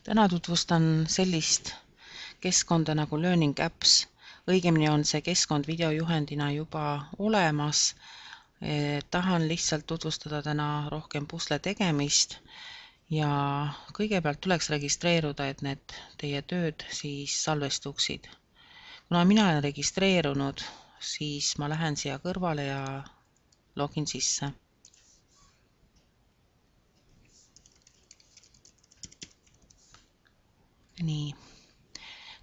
Täna tutvustan sellist keskkonda nagu Learning Apps. Õigemini on see keskkond videojuhendina juba olemas. Tahan lihtsalt tutvustada täna rohkem pusle tegemist ja kõigepealt tuleks registreeruda, et need teie tööd siis salvestuksid. Kuna mina olen registreerunud, siis ma lähen siia kõrvale ja login sisse. Nii.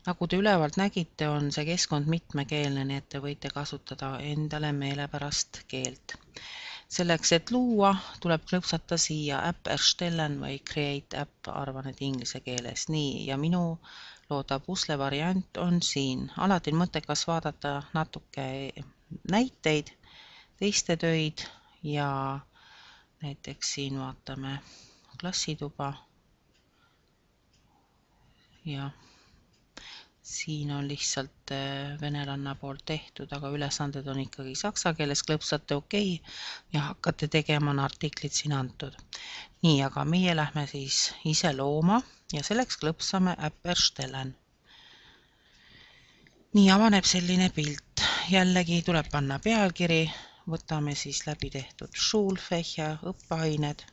Nagu te ülevalt nägite, on see keskkond mitmekeelne, nii et te võite kasutada endale meelepärast keelt. Selleks, et luua, tuleb klõpsata siia App erstellen või Create App, arvan, et inglise keeles. Nii, ja minu loodav pusle variant on siin. Alati on mõttekas vaadata natuke näiteid, teiste töid ja näiteks siin vaatame klassituba ja siin on lihtsalt venelanna poolt tehtud, aga ülesanded on ikkagi saksa keeles, klõpsate OK ja hakkate tegema, on artiklid siin antud. Nii, aga meie lähme siis ise looma ja selleks klõpsame App erstellen. Nii avaneb selline pilt. Jällegi tuleb panna pealkiri, võtame siis läbi tehtud Schulfächer, õppeained.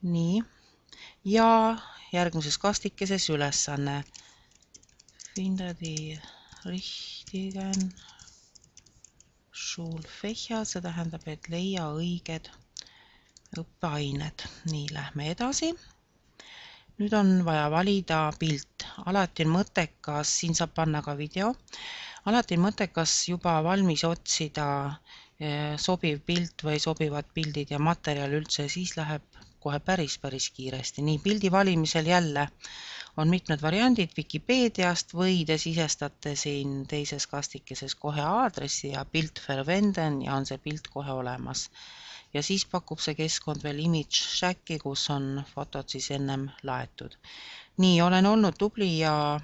Nii, ja järgmises kastikeses ülesanne. Finde die richtigen Schulfächer, see tähendab, et leia õiged õppeained. Nii, lähme edasi. Nüüd on vaja valida pilt. Alati on mõttekas, siin saab panna ka video, alati on mõttekas juba valmis otsida sobiv pilt või sobivad pildid ja materjal üldse, siis läheb kohe päris kiiresti. Nii, pildi valimisel jälle on mitmed variandid Wikipeediast või te sisestate siin teises kastikeses kohe aadressi ja pilt verwenden ja on see pilt kohe olemas. Ja siis pakub see keskkond veel image shacki, kus on fotod siis ennem laetud. Nii, olen olnud tubli ja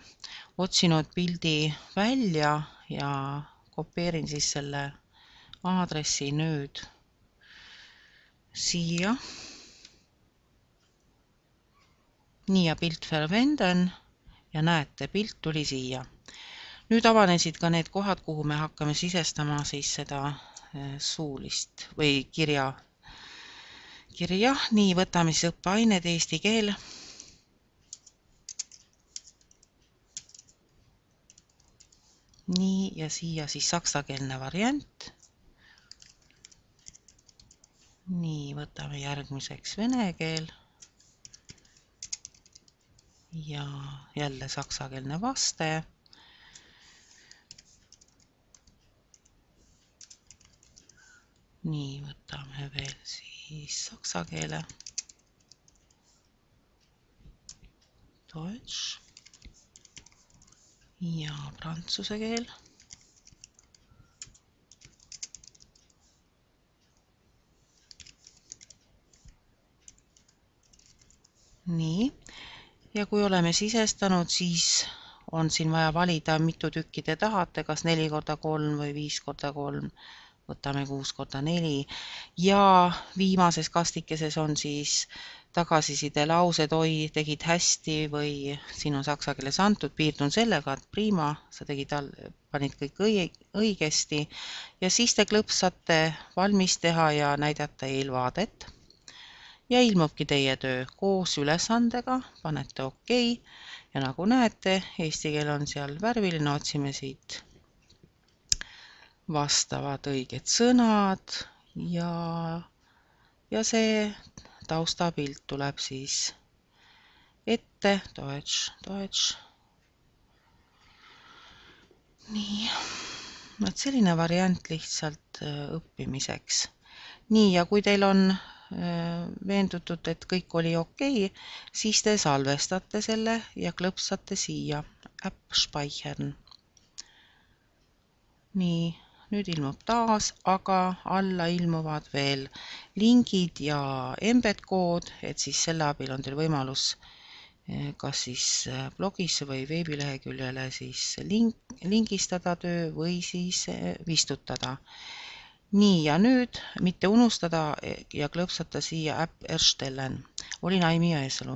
otsinud pildi välja ja kopeerin siis selle aadressi nüüd siia. Nii ja pilt verwenden ja näete, pilt tuli siia. Nüüd avanesid ka need kohad, kuhu me hakkame sisestama siis seda suulist või kirja. Nii, võtame siis õppeained eesti keel. Nii, ja siia siis saksakeelne variant. Nii, võtame järgmiseks vene keel. Ja jälle saksakeelne vaste. Nii, võtame veel siis saksa keele. Deutsch. Ja prantsuse keel. Nii. Ja kui oleme sisestanud, siis on siin vaja valida, mitu tükki te tahate, kas 4x3 või 5x3, võtame 6x4. Ja viimases kastikeses on siis tagasiside laused, oi, tegid hästi või siin on saksa keeles antud, piirdun sellega, et prima, sa panid kõik õigesti ja siis te klõpsate valmis teha ja näidata eelvaadet. Ja ilmubki teie töö koos ülesandega, panete OK ja nagu näete, eesti keel on seal värviline, otsime siit vastavad õiged sõnad ja see taustapilt tuleb siis ette, Deutsch. Nii, et selline variant lihtsalt õppimiseks. Nii, ja kui teil on veendutud, et kõik oli OK, siis te salvestate selle ja klõpsate siia App speichern. Nii, nüüd ilmub taas, aga alla ilmuvad veel lingid ja embed-kood, et siis selle abil on teil võimalus kas siis blogisse või veebileheküljele siis lingistada töö või siis vistutada. Nii, ja nüüd mitte unustada ja klõpsata siia App erstellen. Olin Aimi Jõesalu.